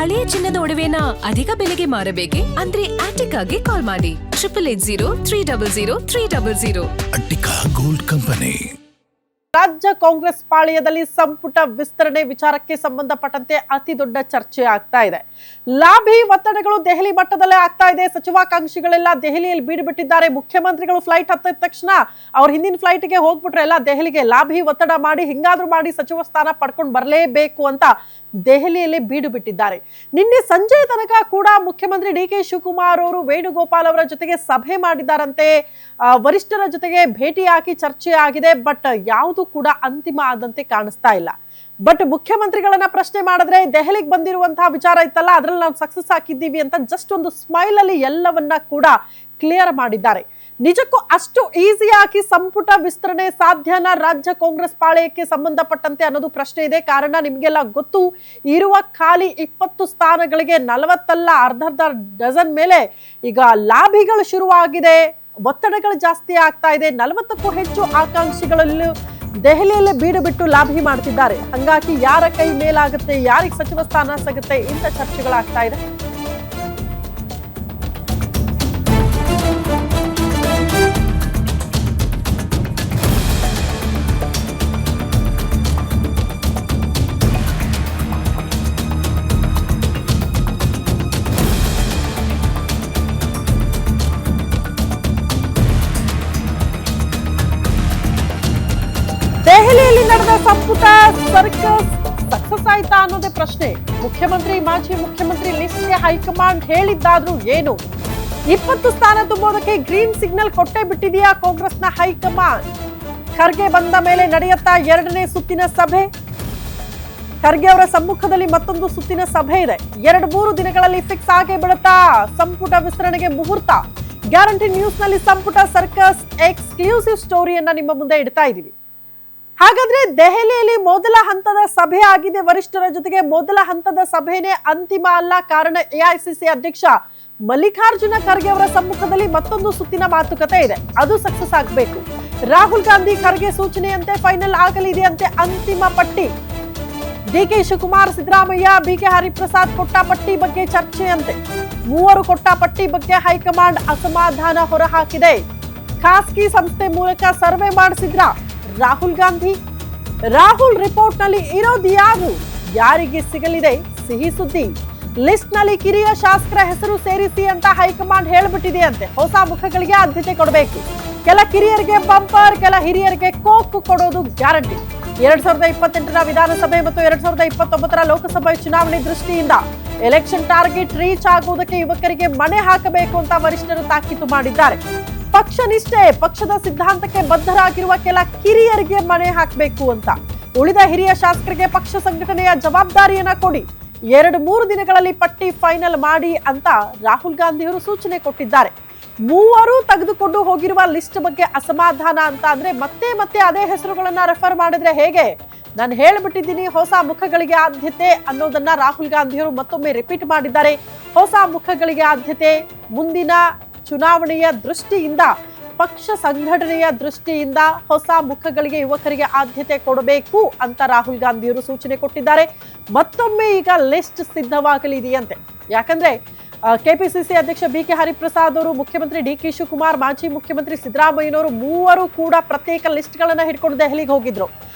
ಹಳೆಯ ಚಿನ್ನದ ಒಡವೆನ ಅಧಿಕ ಬೆಲೆಗೆ ಮಾರಬೇಕೆ? ಅಂದ್ರೆ ಆಟಿಕಾಗೆ ಕಾಲ್ ಮಾಡಿ 8880 ಅಟ್ಟಿಕಾ ಗೋಲ್ಡ್ ಕಂಪನಿ. ರಾಜ್ಯ ಕಾಂಗ್ರೆಸ್ ಪಾಳ್ಯದಲ್ಲಿ ಸಂಪುಟ ವಿಸ್ತರಣೆ ವಿಚಾರಕ್ಕೆ ಸಂಬಂಧಪಟ್ಟಂತೆ ಅತಿ ದೊಡ್ಡ ಚರ್ಚೆ ಆಗ್ತಾ ಇದೆ. ಲಾಭಿ ಒತ್ತಡಗಳು ದೆಹಲಿ ಮಟ್ಟದಲ್ಲೇ ಆಗ್ತಾ ಇದೆ. ಸಚಿವಾಕಾಂಕ್ಷಿಗಳೆಲ್ಲ ದೆಹಲಿಯಲ್ಲಿ ಬೀಡು ಬಿಟ್ಟಿದ್ದಾರೆ. ಮುಖ್ಯಮಂತ್ರಿಗಳು ಫ್ಲೈಟ್ ಹತ್ತಿದ ತಕ್ಷಣ ಅವ್ರ ಹಿಂದಿನ ಫ್ಲೈಟ್ಗೆ ಹೋಗ್ಬಿಟ್ರೆ ಎಲ್ಲ ದೆಹಲಿಗೆ ಲಾಭಿ ಒತ್ತಡ ಮಾಡಿ ಹಿಂಗಾದ್ರೂ ಮಾಡಿ ಸಚಿವ ಸ್ಥಾನ ಪಡ್ಕೊಂಡು ಬರಲೇಬೇಕು ಅಂತ ದೆಹಲಿಯಲ್ಲಿ ಬೀಡು ಬಿಟ್ಟಿದ್ದಾರೆ. ನಿನ್ನೆ ಸಂಜೆ ತನಕ ಕೂಡ ಮುಖ್ಯಮಂತ್ರಿ ಡಿ.ಕೆ. ಶಿವಕುಮಾರ್ ಅವರು ವೇಣುಗೋಪಾಲ್ ಅವರ ಜೊತೆಗೆ ಸಭೆ ಮಾಡಿದ್ದಾರಂತೆ. ವರಿಷ್ಠರ ಜೊತೆಗೆ ಭೇಟಿ ಹಾಕಿ ಚರ್ಚೆ ಆಗಿದೆ. ಬಟ್ ಯಾವುದು ಕೂಡ ಅಂತಿಮ ಆದಂತೆ ಕಾಣಿಸ್ತಾ ಇಲ್ಲ. ಬಟ್ ಮುಖ್ಯಮಂತ್ರಿಗಳನ್ನ ಪ್ರಶ್ನೆ ಮಾಡಿದ್ರೆ ದೆಹಲಿಗೆ ಬಂದಿರುವಂತಹ ವಿಚಾರ ಇತ್ತಲ್ಲ, ಅದ್ರಲ್ಲಿ ನಾವು ಸಕ್ಸಸ್ ಹಾಕಿದ್ದೀವಿ ಅಂತ ಜಸ್ಟ್ ಒಂದು ಸ್ಮೈಲ್ ಅಲ್ಲಿ ಎಲ್ಲವನ್ನ ಕೂಡ ಕ್ಲಿಯರ್ ಮಾಡಿದ್ದಾರೆ. ನಿಜಕ್ಕೂ ಅಷ್ಟು ಈಸಿಯಾಗಿ ಸಂಪುಟ ವಿಸ್ತರಣೆ ಸಾಧ್ಯನಾ ರಾಜ್ಯ ಕಾಂಗ್ರೆಸ್ ಪಾಳೆಯಕ್ಕೆ ಸಂಬಂಧಪಟ್ಟಂತೆ ಅನ್ನೋದು ಪ್ರಶ್ನೆ ಇದೆ. ಕಾರಣ ನಿಮ್ಗೆಲ್ಲ ಗೊತ್ತು, ಇರುವ ಖಾಲಿ 20 ಸ್ಥಾನಗಳಿಗೆ 40 ಅಲ್ಲ, ಅರ್ಧ ಡಜನ್ ಮೇಲೆ ಈಗ ಲಾಭಿಗಳು ಶುರುವಾಗಿದೆ. ಒತ್ತಡಗಳು ಜಾಸ್ತಿ ಆಗ್ತಾ ಇದೆ. 40ಕ್ಕೂ ಹೆಚ್ಚು ಆಕಾಂಕ್ಷಿಗಳಲ್ಲೂ ದೆಹಲಿಯಲ್ಲೇ ಬೀಡು ಬಿಟ್ಟು ಲಾಭಿ ಮಾಡ್ತಿದ್ದಾರೆ. ಹಂಗಾಗಿ ಯಾರ ಕೈ ಮೇಲಾಗುತ್ತೆ, ಯಾರಿಗೆ ಸಚಿವ ಸ್ಥಾನ ಸಿಗುತ್ತೆ ಇಂಥ ಚರ್ಚೆಗಳಾಗ್ತಾ ಇದೆ. ದೆಹಲಿಯಲ್ಲಿ ನಡೆದ ಸಂಪುಟ ಸರ್ಕಸ್ ಸಕ್ಸಸ್ ಆಯ್ತಾ ಅನ್ನೋದೇ ಪ್ರಶ್ನೆ. ಮುಖ್ಯಮಂತ್ರಿ ಮಾಜಿ ಮುಖ್ಯಮಂತ್ರಿ ಲಿಸ್ಟ್ಗೆ ಹೈಕಮಾಂಡ್ ಹೇಳಿದ್ದಾದ್ರೂ ಏನು? 20 ಸ್ಥಾನ ತುಂಬೋದಕ್ಕೆ ಗ್ರೀನ್ ಸಿಗ್ನಲ್ ಕೊಟ್ಟೇ ಬಿಟ್ಟಿದೆಯಾ ಕಾಂಗ್ರೆಸ್ನ ಹೈಕಮಾಂಡ್? ಖರ್ಗೆ ಬಂದ ಮೇಲೆ ನಡೆಯುತ್ತಾ 2ನೇ ಸುತ್ತಿನ ಸಭೆ. ಖರ್ಗೆ ಅವರ ಸಮ್ಮುಖದಲ್ಲಿ ಮತ್ತೊಂದು ಸುತ್ತಿನ ಸಭೆ ಇದೆ. 2-3 ದಿನಗಳಲ್ಲಿ ಫಿಕ್ಸ್ ಆಗೇ ಬಿಡುತ್ತಾ ಸಂಪುಟ ವಿಸ್ತರಣೆಗೆ ಮುಹೂರ್ತ? ಗ್ಯಾರಂಟಿ ನ್ಯೂಸ್ ನಲ್ಲಿ ಸಂಪುಟ ಸರ್ಕಸ್ ಎಕ್ಸ್ಕ್ಲೂಸಿವ್ ಸ್ಟೋರಿಯನ್ನ ನಿಮ್ಮ ಮುಂದೆ ಇಡ್ತಾ ಇದೀವಿ. ಹಾಗಾದ್ರೆ ದೆಹಲಿಯಲ್ಲಿ ಮೊದಲ ಹಂತದ ಸಭೆ ಆಗಿದೆ ವರಿಷ್ಠರ ಜೊತೆಗೆ. ಮೊದಲ ಹಂತದ ಸಭೆನೇ ಅಂತಿಮ ಅಲ್ಲ. ಕಾರಣ ಎಐಸಿಸಿ ಅಧ್ಯಕ್ಷ ಮಲ್ಲಿಕಾರ್ಜುನ ಖರ್ಗೆ ಅವರ ಸಮ್ಮುಖದಲ್ಲಿ ಮತ್ತೊಂದು ಸುತ್ತಿನ ಮಾತುಕತೆ ಇದೆ. ಅದು ಸಕ್ಸಸ್ ಆಗಬೇಕು. ರಾಹುಲ್ ಗಾಂಧಿ ಖರ್ಗೆ ಸೂಚನೆಯಂತೆ ಫೈನಲ್ ಆಗಲಿದೆಯಂತೆ ಅಂತಿಮ ಪಟ್ಟಿ. ಡಿ.ಕೆ. ಶಿವಕುಮಾರ್, ಸಿದ್ದರಾಮಯ್ಯ, ಬಿ.ಕೆ. ಹರಿಪ್ರಸಾದ್ ಕೊಟ್ಟ ಪಟ್ಟಿ ಬಗ್ಗೆ ಚರ್ಚೆಯಂತೆ. 3 ಕೊಟ್ಟ ಪಟ್ಟಿ ಬಗ್ಗೆ ಹೈಕಮಾಂಡ್ ಅಸಮಾಧಾನ ಹೊರಹಾಕಿದೆ. ಖಾಸಗಿ ಸಂಸ್ಥೆ ಮೂಲಕ ಸರ್ವೆ ಮಾಡಿಸಿದ್ರ ರಾಹುಲ್ ಗಾಂಧಿ? ರಾಹುಲ್ ರಿಪೋರ್ಟ್ ನಲ್ಲಿ ಇರೋದು ಯಾರಿಗೆ ಸಿಗಲಿದೆ ಸಿಹಿ ಸುದ್ದಿ? ಲಿಸ್ಟ್ ನಲ್ಲಿ ಕಿರಿಯ ಶಾಸಕರ ಹೆಸರು ಸೇರಿಸಿ ಅಂತ ಹೈಕಮಾಂಡ್ ಹೇಳ್ಬಿಟ್ಟಿದೆಯಂತೆ. ಹೊಸ ಮುಖಗಳಿಗೆ ಆದ್ಯತೆ ಕೊಡಬೇಕು. ಕೆಲ ಕಿರಿಯರಿಗೆ ಬಂಪರ್, ಕೆಲ ಹಿರಿಯರಿಗೆ ಕೋಕ್ ಕೊಡೋದು ಗ್ಯಾರಂಟಿ. 2028ರ ವಿಧಾನಸಭೆ ಮತ್ತು 2029ರ ಲೋಕಸಭೆ ಚುನಾವಣೆ ದೃಷ್ಟಿಯಿಂದ ಎಲೆಕ್ಷನ್ ಟಾರ್ಗೆಟ್ ರೀಚ್ ಆಗುವುದಕ್ಕೆ ಯುವಕರಿಗೆ ಮಣೆ ಹಾಕಬೇಕು ಅಂತ ವರಿಷ್ಠರು ತಾಕೀತು ಮಾಡಿದ್ದಾರೆ. ಪಕ್ಷ ನಿಷ್ಠೆ, ಪಕ್ಷದ ಸಿದ್ಧಾಂತಕ್ಕೆ ಬದ್ಧರಾಗಿರುವ ಕೆಲ ಕಿರಿಯರಿಗೆ ಮಣೆ ಹಾಕಬೇಕು ಅಂತ. ಉಳಿದ ಹಿರಿಯ ಶಾಸಕರಿಗೆ ಪಕ್ಷ ಸಂಘಟನೆಯ ಜವಾಬ್ದಾರಿಯನ್ನ ಕೊಡಿ. 2-3 ದಿನಗಳಲ್ಲಿ ಪಟ್ಟಿ ಫೈನಲ್ ಮಾಡಿ ಅಂತ ರಾಹುಲ್ ಗಾಂಧಿ ಅವರು ಸೂಚನೆ ಕೊಟ್ಟಿದ್ದಾರೆ. 3 ತೆಗೆದುಕೊಂಡು ಹೋಗಿರುವ ಲಿಸ್ಟ್ ಬಗ್ಗೆ ಅಸಮಾಧಾನ ಅಂತ ಅಂದ್ರೆ ಮತ್ತೆ ಅದೇ ಹೆಸರುಗಳನ್ನ ರೆಫರ್ ಮಾಡಿದ್ರೆ ಹೇಗೆ? ನಾನು ಹೇಳ್ಬಿಟ್ಟಿದ್ದೀನಿ, ಹೊಸ ಮುಖಗಳಿಗೆ ಆದ್ಯತೆ ಅನ್ನೋದನ್ನ ರಾಹುಲ್ ಗಾಂಧಿ ಅವರು ಮತ್ತೊಮ್ಮೆ ರಿಪೀಟ್ ಮಾಡಿದ್ದಾರೆ. ಹೊಸ ಮುಖಗಳಿಗೆ ಆದ್ಯತೆ, ಮುಂದಿನ ಚುನಾವಣೆಯ ದೃಷ್ಟಿಯಿಂದ, ಪಕ್ಷ ಸಂಘಟನೆಯ ದೃಷ್ಟಿಯಿಂದ ಹೊಸ ಮುಖಗಳಿಗೆ, ಯುವಕರಿಗೆ ಆದ್ಯತೆ ಕೊಡಬೇಕು ಅಂತ ರಾಹುಲ್ ಗಾಂಧಿಯವರು ಸೂಚನೆ ಕೊಟ್ಟಿದ್ದಾರೆ. ಮತ್ತೊಮ್ಮೆ ಈಗ ಲಿಸ್ಟ್ ಸಿದ್ಧವಾಗಲಿದೆಯಂತೆ. ಯಾಕಂದ್ರೆ ಕೆಪಿಸಿಸಿ ಅಧ್ಯಕ್ಷ ಬಿ.ಕೆ. ಹರಿಪ್ರಸಾದ್ ಅವರು, ಮುಖ್ಯಮಂತ್ರಿ ಡಿ.ಕೆ. ಶಿವಕುಮಾರ್, ಮಾಜಿ ಮುಖ್ಯಮಂತ್ರಿ ಸಿದ್ದರಾಮಯ್ಯನವರು 3 ಕೂಡ ಪ್ರತ್ಯೇಕ ಲಿಸ್ಟ್ ಗಳನ್ನ ಹಿಡ್ಕೊಂಡು ದೆಹಲಿಗೆ ಹೋಗಿದ್ರು.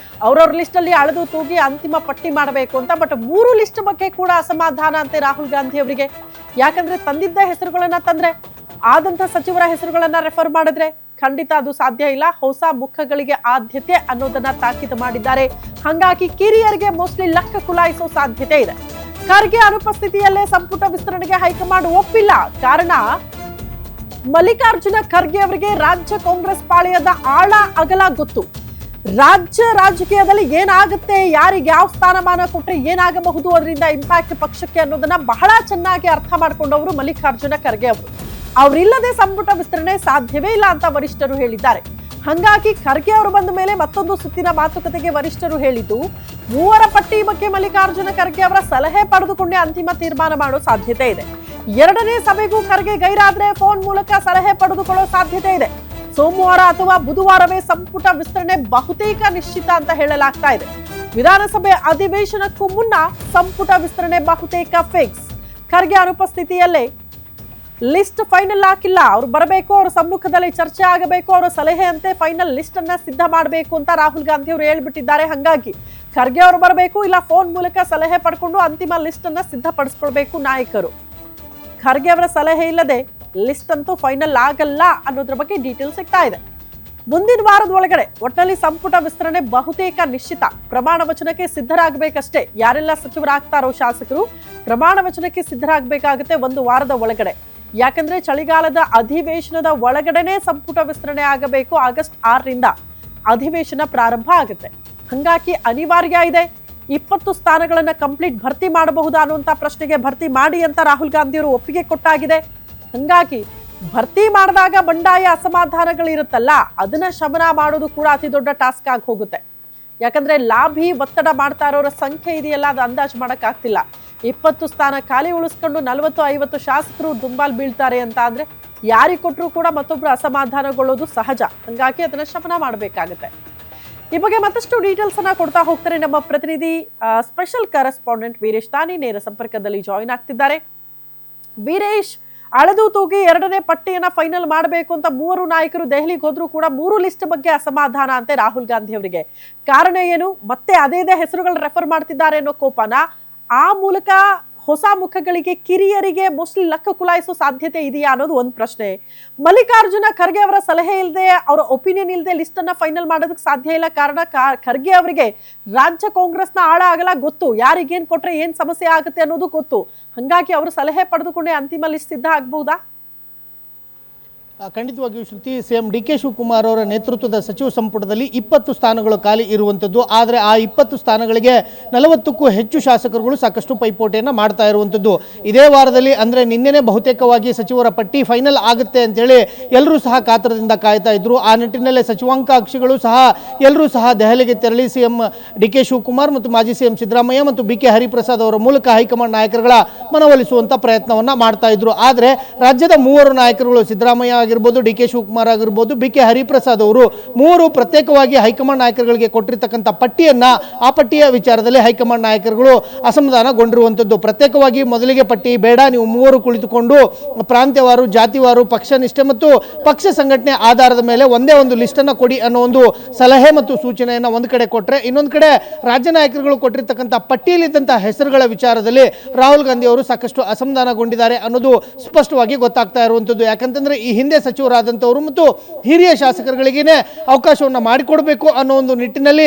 ಅವ್ರವ್ರ ಲಿಸ್ಟ್ ಅಲ್ಲಿ ಅಳೆದು ತೂಗಿ ಅಂತಿಮ ಪಟ್ಟಿ ಮಾಡಬೇಕು ಅಂತ. ಬಟ್ 3 ಲಿಸ್ಟ್ ಬಗ್ಗೆ ಕೂಡ ಅಸಮಾಧಾನ ಅಂತೆ ರಾಹುಲ್ ಗಾಂಧಿ ಅವರಿಗೆ. ಯಾಕಂದ್ರೆ ತಂದಿದ್ದ ಹೆಸರುಗಳನ್ನ ತಂದ್ರೆ, ಆದಂತ ಸಚಿವರ ಹೆಸರುಗಳನ್ನ ರೆಫರ್ ಮಾಡಿದ್ರೆ ಖಂಡಿತ ಅದು ಸಾಧ್ಯ ಇಲ್ಲ. ಹೊಸ ಮುಖಗಳಿಗೆ ಆದ್ಯತೆ ಅನ್ನೋದನ್ನ ತಾಕೀತು ಮಾಡಿದ್ದಾರೆ. ಹಾಗಾಗಿ ಕಿರಿಯರಿಗೆ ಮೋಸ್ಟ್ಲಿ ಲಕ್ಕ ಕುಲಾಯಿಸೋ ಸಾಧ್ಯತೆ ಇದೆ. ಖರ್ಗೆ ಅನುಪಸ್ಥಿತಿಯಲ್ಲೇ ಸಂಪುಟ ವಿಸ್ತರಣೆಗೆ ಹೈಕಮಾಂಡ್ ಒಪ್ಪಿಲ್ಲ. ಕಾರಣ ಮಲ್ಲಿಕಾರ್ಜುನ ಖರ್ಗೆ ಅವರಿಗೆ ರಾಜ್ಯ ಕಾಂಗ್ರೆಸ್ ಪಾಳೆಯದ ಆಳ ಅಗಲ ಗೊತ್ತು. ರಾಜ್ಯ ರಾಜಕೀಯದಲ್ಲಿ ಏನಾಗುತ್ತೆ, ಯಾರಿಗೆ ಯಾವ ಸ್ಥಾನಮಾನ ಕೊಟ್ರೆ ಏನಾಗಬಹುದು, ಅದರಿಂದ ಇಂಪ್ಯಾಕ್ಟ್ ಪಕ್ಷಕ್ಕೆ ಅನ್ನೋದನ್ನ ಬಹಳ ಚೆನ್ನಾಗಿ ಅರ್ಥ ಮಾಡ್ಕೊಂಡವರು ಮಲ್ಲಿಕಾರ್ಜುನ ಖರ್ಗೆ ಅವರು. ಅವರಿಲ್ಲದೆ ಸಂಪುಟ ವಿಸ್ತರಣೆ ಸಾಧ್ಯವೇ ಇಲ್ಲ ಅಂತ ವರಿಷ್ಠರು ಹೇಳಿದ್ದಾರೆ. ಹಾಗಾಗಿ ಖರ್ಗೆ ಅವರು ಬಂದ ಮೇಲೆ ಮತ್ತೊಂದು ಸುತ್ತಿನ ಮಾತುಕತೆಗೆ ವರಿಷ್ಠರು ಹೇಳಿದ್ದು, 3 ಪಟ್ಟಿ ಬಗ್ಗೆ ಮಲ್ಲಿಕಾರ್ಜುನ ಖರ್ಗೆ ಅವರ ಸಲಹೆ ಪಡೆದುಕೊಂಡೇ ಅಂತಿಮ ತೀರ್ಮಾನ ಮಾಡೋ ಸಾಧ್ಯತೆ ಇದೆ. 2ನೇ ಸಭೆಗೂ ಖರ್ಗೆ ಗೈರಾದ್ರೆ ಫೋನ್ ಮೂಲಕ ಸಲಹೆ ಪಡೆದುಕೊಳ್ಳೋ ಸಾಧ್ಯತೆ ಇದೆ. ಸೋಮವಾರ ಅಥವಾ ಬುಧವಾರವೇ ಸಂಪುಟ ವಿಸ್ತರಣೆ ಬಹುತೇಕ ನಿಶ್ಚಿತ ಅಂತ ಹೇಳಲಾಗ್ತಾ ಇದೆ. ವಿಧಾನಸಭೆ ಅಧಿವೇಶನಕ್ಕೂ ಮುನ್ನ ಸಂಪುಟ ವಿಸ್ತರಣೆ ಬಹುತೇಕ ಫಿಕ್ಸ್. ಖರ್ಗೆ ಅನುಪಸ್ಥಿತಿಯಲ್ಲೇ ಲಿಸ್ಟ್ ಫೈನಲ್ ಹಾಕಿಲ್ಲ. ಅವ್ರು ಬರಬೇಕು, ಅವ್ರ ಸಮ್ಮುಖದಲ್ಲಿ ಚರ್ಚೆ ಆಗಬೇಕು, ಅವರ ಸಲಹೆಯಂತೆ ಫೈನಲ್ ಲಿಸ್ಟ್ ಅನ್ನ ಸಿದ್ಧ ಮಾಡಬೇಕು ಅಂತ ರಾಹುಲ್ ಗಾಂಧಿ ಅವರು ಹೇಳ್ಬಿಟ್ಟಿದ್ದಾರೆ. ಹಾಗಾಗಿ ಖರ್ಗೆ ಅವರು ಬರಬೇಕು, ಇಲ್ಲ ಫೋನ್ ಮೂಲಕ ಸಲಹೆ ಪಡ್ಕೊಂಡು ಅಂತಿಮ ಲಿಸ್ಟ್ ಅನ್ನ ಸಿದ್ಧಪಡಿಸ್ಕೊಳ್ಬೇಕು ನಾಯಕರು. ಖರ್ಗೆ ಅವರ ಸಲಹೆ ಇಲ್ಲದೆ ಲಿಸ್ಟ್ ಅಂತೂ ಫೈನಲ್ ಆಗಲ್ಲ ಅನ್ನೋದ್ರ ಬಗ್ಗೆ ಡೀಟೇಲ್ ಸಿಗ್ತಾ ಇದೆ. ಮುಂದಿನ ವಾರದ ಒಳಗಡೆ ಒಟ್ಟಿನಲ್ಲಿ ಸಂಪುಟ ವಿಸ್ತರಣೆ ಬಹುತೇಕ ನಿಶ್ಚಿತ. ಪ್ರಮಾಣ ವಚನಕ್ಕೆ ಸಿದ್ಧರಾಗಬೇಕಷ್ಟೇ. ಯಾರೆಲ್ಲ ಸಚಿವರಾಗ್ತಾರೋ ಶಾಸಕರು ಪ್ರಮಾಣ ವಚನಕ್ಕೆ ಸಿದ್ಧರಾಗಬೇಕಾಗುತ್ತೆ ಒಂದು ವಾರದ ಒಳಗಡೆ. ಯಾಕಂದ್ರೆ ಚಳಿಗಾಲದ ಅಧಿವೇಶನದ ಒಳಗಡೆನೆ ಸಂಪುಟ ವಿಸ್ತರಣೆ ಆಗಬೇಕು. ಆಗಸ್ಟ್ 6ರಿಂದ ಅಧಿವೇಶನ ಪ್ರಾರಂಭ ಆಗುತ್ತೆ. ಹಂಗಾಗಿ ಅನಿವಾರ್ಯ ಇದೆ. 20 ಸ್ಥಾನಗಳನ್ನ ಕಂಪ್ಲೀಟ್ ಭರ್ತಿ ಮಾಡಬಹುದಾ ಅನ್ನುವಂತ ಪ್ರಶ್ನೆಗೆ ಭರ್ತಿ ಮಾಡಿ ಅಂತ ರಾಹುಲ್ ಗಾಂಧಿ ಅವರು ಒಪ್ಪಿಗೆ ಕೊಟ್ಟಾಗಿದೆ. ಹಂಗಾಗಿ ಭರ್ತಿ ಮಾಡಿದಾಗ ಬಂಡಾಯ ಅಸಮಾಧಾನಗಳಿರುತ್ತಲ್ಲ, ಅದನ್ನ ಶಮನ ಮಾಡೋದು ಕೂಡ ಅತಿ ದೊಡ್ಡ ಟಾಸ್ಕ್ ಆಗಿ ಹೋಗುತ್ತೆ. ಯಾಕಂದ್ರೆ ಲಾಭಿ ಒತ್ತಡ ಮಾಡ್ತಾ ಇರೋರ ಸಂಖ್ಯೆ ಇದೆಯಲ್ಲ, ಅದು ಅಂದಾಜು ಮಾಡಕ್ ಆಗ್ತಿಲ್ಲ. 20 ಸ್ಥಾನ ಖಾಲಿ ಉಳಿಸ್ಕೊಂಡು 40-50 ಶಾಸಕರು ದುಂಬಾಲ್ ಬೀಳ್ತಾರೆ ಅಂತ ಅಂದ್ರೆ ಯಾರಿಗೆ ಕೊಟ್ಟರು ಕೂಡ ಮತ್ತೊಬ್ರು ಅಸಮಾಧಾನಗೊಳ್ಳೋದು ಸಹಜ. ಹಂಗಾಗಿ ಅದನ್ನ ಶಮನ ಮಾಡಬೇಕಾಗುತ್ತೆ. ಈ ಬಗ್ಗೆ ಮತ್ತಷ್ಟು ಡೀಟೇಲ್ಸ್ ಅನ್ನ ಕೊಡ್ತಾ ಹೋಗ್ತಾರೆ ನಮ್ಮ ಪ್ರತಿನಿಧಿ ಸ್ಪೆಷಲ್ ಕರೆಸ್ಪಾಂಡೆಂಟ್ ವೀರೇಶ್ ತಾನಿ ನೇರ ಸಂಪರ್ಕದಲ್ಲಿ ಜಾಯಿನ್ ಆಗ್ತಿದ್ದಾರೆ. ವೀರೇಶ್, ಅಳೆದು ತೂಗಿ 2ನೇ ಪಟ್ಟಿಯನ್ನ ಫೈನಲ್ ಮಾಡಬೇಕು ಅಂತ 3 ನಾಯಕರು ದೆಹಲಿಗೆ ಹೋದ್ರು ಕೂಡ 3 ಲಿಸ್ಟ್ ಬಗ್ಗೆ ಅಸಮಾಧಾನ ಅಂತೆ ರಾಹುಲ್ ಗಾಂಧಿ ಅವರಿಗೆ. ಕಾರಣ ಏನು? ಮತ್ತೆ ಅದೇ ಹೆಸರುಗಳು ರೆಫರ್ ಮಾಡ್ತಿದ್ದಾರೆ ಅನ್ನೋ ಕೋಪನ, ಆ ಮೂಲಕ ಹೊಸ ಮುಖಗಳಿಗೆ ಕಿರಿಯರಿಗೆ ಮೋಸ್ಟ್ಲಿ ಲಕ್ಕ ಕುಲಾಯಿಸೋ ಸಾಧ್ಯತೆ ಇದೆಯಾ ಅನ್ನೋದು ಒಂದು ಪ್ರಶ್ನೆ. ಮಲ್ಲಿಕಾರ್ಜುನ ಖರ್ಗೆ ಅವರ ಸಲಹೆ ಇಲ್ಲದೆ, ಅವರ ಒಪಿನಿಯನ್ ಇಲ್ಲದೆ ಲಿಸ್ಟ್ ಅನ್ನ ಫೈನಲ್ ಮಾಡೋದಕ್ಕೆ ಸಾಧ್ಯ ಇಲ್ಲ. ಕಾರಣ ಖರ್ಗೆ ಅವರಿಗೆ ರಾಜ್ಯ ಕಾಂಗ್ರೆಸ್ನ ಆಳ ಆಗಲ್ಲ ಗೊತ್ತು, ಯಾರಿಗೇನ್ ಕೊಟ್ರೆ ಏನ್ ಸಮಸ್ಯೆ ಆಗುತ್ತೆ ಅನ್ನೋದು ಗೊತ್ತು. ಹಂಗಾಗಿ ಅವರು ಸಲಹೆ ಪಡೆದುಕೊಂಡೇ ಅಂತಿಮ ಲಿಸ್ಟ್ ಸಿದ್ಧ ಆಗ್ಬಹುದಾ? ಖಂಡಿತವಾಗಿಯೂ ಶ್ರುತಿ, ಸಿಎಂ ಡಿ ಕೆ ಶಿವಕುಮಾರ್ ಅವರ ನೇತೃತ್ವದ ಸಚಿವ ಸಂಪುಟದಲ್ಲಿ 20 ಸ್ಥಾನಗಳು ಖಾಲಿ ಇರುವಂಥದ್ದು. ಆದರೆ ಆ 20 ಸ್ಥಾನಗಳಿಗೆ 40ಕ್ಕೂ ಹೆಚ್ಚು ಶಾಸಕರುಗಳು ಸಾಕಷ್ಟು ಪೈಪೋಟಿಯನ್ನು ಮಾಡ್ತಾ ಇರುವಂಥದ್ದು. ಇದೇ ವಾರದಲ್ಲಿ ಅಂದರೆ ನಿನ್ನೆನೇ ಬಹುತೇಕವಾಗಿ ಸಚಿವರ ಪಟ್ಟಿ ಫೈನಲ್ ಆಗುತ್ತೆ ಅಂತೇಳಿ ಎಲ್ಲರೂ ಸಹ ಕಾತರದಿಂದ ಕಾಯ್ತಾ ಇದ್ರು. ಆ ನಿಟ್ಟಿನಲ್ಲೇ ಸಚಿವಾಂಕಾಂಕ್ಷಿಗಳು ಸಹ ಎಲ್ಲರೂ ಸಹ ದೆಹಲಿಗೆ ತೆರಳಿ ಸಿಎಂ ಡಿ ಕೆ ಶಿವಕುಮಾರ್ ಮತ್ತು ಮಾಜಿ ಸಿಎಂ ಸಿದ್ದರಾಮಯ್ಯ ಮತ್ತು ಬಿ ಕೆ ಹರಿಪ್ರಸಾದ್ ಅವರ ಮೂಲಕ ಹೈಕಮಾಂಡ್ ನಾಯಕರುಗಳ ಮನವೊಲಿಸುವಂಥ ಪ್ರಯತ್ನವನ್ನು ಮಾಡ್ತಾ ಇದ್ರು. ಆದರೆ ರಾಜ್ಯದ 3 ನಾಯಕರುಗಳು, ಸಿದ್ದರಾಮಯ್ಯ ಆಗಿರ್ಬೋದು, ಡಿ ಕೆ ಶಿವಕುಮಾರ್ ಆಗಿರ್ಬೋದು, ಬಿ ಕೆ ಹರಿಪ್ರಸಾದ್ ಅವರು 3 ಪ್ರತ್ಯೇಕವಾಗಿ ಹೈಕಮಾಂಡ್ ನಾಯಕರುಗಳಿಗೆ ಕೊಟ್ಟಿರ್ತಕ್ಕಂಥ ಪಟ್ಟಿಯನ್ನ, ಆ ಪಟ್ಟಿಯ ವಿಚಾರದಲ್ಲಿ ಹೈಕಮಾಂಡ್ ನಾಯಕರುಗಳು ಅಸಮಾಧಾನಗೊಂಡಿರುವಂಥದ್ದು. ಪ್ರತ್ಯೇಕವಾಗಿ ಮೊದಲಿಗೆ ಪಟ್ಟಿ ಬೇಡ, ನೀವು 3 ಕುಳಿತುಕೊಂಡು ಪ್ರಾಂತ್ಯವಾರು, ಜಾತಿವಾರು, ಪಕ್ಷ ನಿಷ್ಠೆ ಮತ್ತು ಪಕ್ಷ ಸಂಘಟನೆ ಆಧಾರದ ಮೇಲೆ ಒಂದೇ ಒಂದು ಲಿಸ್ಟ್ ಅನ್ನು ಕೊಡಿ ಅನ್ನೋ ಒಂದು ಸಲಹೆ ಮತ್ತು ಸೂಚನೆಯನ್ನು ಒಂದು ಕಡೆ ಕೊಟ್ಟರೆ, ಇನ್ನೊಂದು ಕಡೆ ರಾಜ್ಯ ನಾಯಕರುಗಳು ಕೊಟ್ಟಿರ್ತಕ್ಕಂಥ ಪಟ್ಟಿಯಲ್ಲಿದ್ದಂತಹ ಹೆಸರುಗಳ ವಿಚಾರದಲ್ಲಿ ರಾಹುಲ್ ಗಾಂಧಿ ಅವರು ಸಾಕಷ್ಟು ಅಸಮಾಧಾನಗೊಂಡಿದ್ದಾರೆ ಅನ್ನೋದು ಸ್ಪಷ್ಟವಾಗಿ ಗೊತ್ತಾಗ್ತಾ ಇರುವಂಥದ್ದು. ಯಾಕಂತಂದ್ರೆ ಈ ಹಿಂದೆ ಸಚಿವರಾದಂಥವರು ಮತ್ತು ಹಿರಿಯ ಶಾಸಕರುಗಳಿಗೇನೆ ಅವಕಾಶವನ್ನು ಮಾಡಿಕೊಡಬೇಕು ಅನ್ನೋ ಒಂದು ನಿಟ್ಟಿನಲ್ಲಿ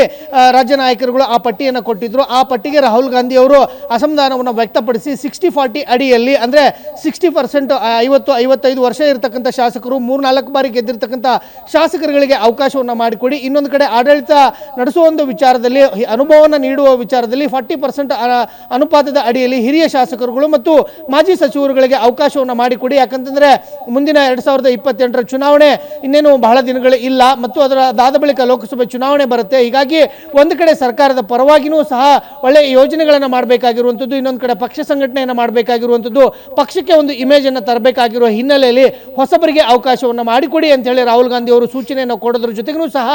ರಾಜ್ಯ ನಾಯಕರುಗಳು ಆ ಪಟ್ಟಿಯನ್ನು ಕೊಟ್ಟಿದ್ರು. ಆ ಪಟ್ಟಿಗೆ ರಾಹುಲ್ ಗಾಂಧಿ ಅವರು ಅಸಮಾಧಾನವನ್ನು ವ್ಯಕ್ತಪಡಿಸಿ 60-40 ಅಡಿಯಲ್ಲಿ, ಅಂದರೆ 60% 50-55 ವರ್ಷ ಇರತಕ್ಕಂಥ ಶಾಸಕರು, 3-4 ಬಾರಿ ಗೆದ್ದಿರ್ತಕ್ಕಂಥ ಶಾಸಕರುಗಳಿಗೆ ಅವಕಾಶವನ್ನು ಮಾಡಿಕೊಡಿ. ಇನ್ನೊಂದು ಕಡೆ ಆಡಳಿತ ನಡೆಸುವ ಒಂದು ವಿಚಾರದಲ್ಲಿ, ಅನುಭವವನ್ನು ನೀಡುವ ವಿಚಾರದಲ್ಲಿ 40% ಅನುಪಾತದ ಅಡಿಯಲ್ಲಿ ಹಿರಿಯ ಶಾಸಕರುಗಳು ಮತ್ತು ಮಾಜಿ ಸಚಿವರುಗಳಿಗೆ ಅವಕಾಶವನ್ನು ಮಾಡಿಕೊಡಿ. ಯಾಕಂತಂದ್ರೆ ಮುಂದಿನ 2028ರ ಚುನಾವಣೆ ಇನ್ನೇನು ಬಹಳ ದಿನಗಳು ಇಲ್ಲ ಮತ್ತು ಅದಾದ ಬಳಿಕ ಲೋಕಸಭೆ ಚುನಾವಣೆ ಬರುತ್ತೆ. ಹೀಗಾಗಿ ಒಂದು ಕಡೆ ಸರ್ಕಾರದ ಪರವಾಗಿಯೂ ಸಹ ಒಳ್ಳೆಯ ಯೋಜನೆಗಳನ್ನು ಮಾಡಬೇಕಾಗಿರುವಂಥದ್ದು, ಇನ್ನೊಂದು ಕಡೆ ಪಕ್ಷ ಸಂಘಟನೆಯನ್ನು ಮಾಡಬೇಕಾಗಿರುವಂಥದ್ದು, ಪಕ್ಷಕ್ಕೆ ಒಂದು ಇಮೇಜ್ ಅನ್ನು ತರಬೇಕಾಗಿರುವ ಹಿನ್ನೆಲೆಯಲ್ಲಿ ಹೊಸಬರಿಗೆ ಅವಕಾಶವನ್ನು ಮಾಡಿಕೊಡಿ ಅಂತ ಹೇಳಿ ರಾಹುಲ್ ಗಾಂಧಿ ಅವರು ಸೂಚನೆಯನ್ನು ಕೊಡೋದ್ರ ಜೊತೆಗೂ ಸಹ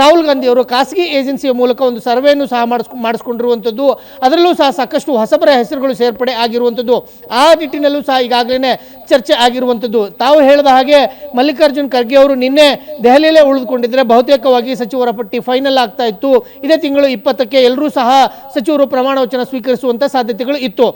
ರಾಹುಲ್ ಗಾಂಧಿ ಅವರು ಖಾಸಗಿ ಏಜೆನ್ಸಿಯ ಮೂಲಕ ಒಂದು ಸರ್ವೆಯನ್ನು ಸಹ ಮಾಡಿಸ್ಕೊಂಡಿರುವಂಥದ್ದು. ಅದರಲ್ಲೂ ಸಹ ಸಾಕಷ್ಟು ಹೊಸಬರ ಹೆಸರುಗಳು ಸೇರ್ಪಡೆ ಆಗಿರುವಂಥದ್ದು. ಆ ನಿಟ್ಟಿನಲ್ಲೂ ಸಹ ಈಗಾಗಲೇ ಚರ್ಚೆ ಆಗಿರುವಂಥದ್ದು. ತಾವು ಹೇಳಿದ ಹಾಗೆ ಮಲ್ಲಿಕಾರ್ಜುನ್ ಖರ್ಗೆ ಅವರು ನಿನ್ನೆ ದೆಹಲಿಯಲ್ಲೇ ಉಳಿದುಕೊಂಡಿದ್ರೆ ಬಹುತೇಕವಾಗಿ ಸಚಿವರ ಪಟ್ಟಿ ಫೈನಲ್ ಆಗ್ತಾ ಇತ್ತು. ಇದೇ ತಿಂಗಳು 20ಕ್ಕೆ ಎಲ್ಲರೂ ಸಹ ಸಚಿವರು ಪ್ರಮಾಣ ವಚನ ಸ್ವೀಕರಿಸುವಂಥ ಸಾಧ್ಯತೆಗಳು ಇತ್ತು.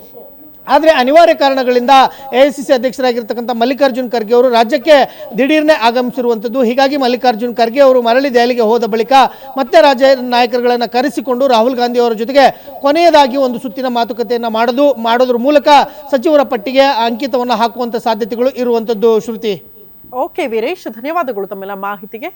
ಆದರೆ ಅನಿವಾರ್ಯ ಕಾರಣಗಳಿಂದ ಎಐಸಿಸಿ ಅಧ್ಯಕ್ಷರಾಗಿರ್ತಕ್ಕಂಥ ಮಲ್ಲಿಕಾರ್ಜುನ್ ಖರ್ಗೆ ಅವರು ರಾಜ್ಯಕ್ಕೆ ದಿಢೀರ್ನೆ ಆಗಮಿಸಿರುವಂಥದ್ದು. ಹೀಗಾಗಿ ಮಲ್ಲಿಕಾರ್ಜುನ್ ಖರ್ಗೆ ಅವರು ಮರಳಿ ದೆಹಲಿಗೆ ಹೋದ ಬಳಿಕ ಮತ್ತೆ ರಾಜ್ಯ ನಾಯಕರುಗಳನ್ನು ಕರೆಸಿಕೊಂಡು ರಾಹುಲ್ ಗಾಂಧಿ ಅವರ ಜೊತೆಗೆ ಕೊನೆಯದಾಗಿ ಒಂದು ಸುತ್ತಿನ ಮಾತುಕತೆಯನ್ನು ಮಾಡೋದ್ರ ಮೂಲಕ ಸಚಿವರ ಪಟ್ಟಿಗೆ ಅಂಕಿತವನ್ನು ಹಾಕುವಂಥ ಸಾಧ್ಯತೆಗಳು ಇರುವಂಥದ್ದು. ಶ್ರುತಿ. ಓಕೆ ವೀರೇಶ್, ಧನ್ಯವಾದಗಳು ತಮ್ಮೆಲ್ಲ ಮಾಹಿತಿಗೆ.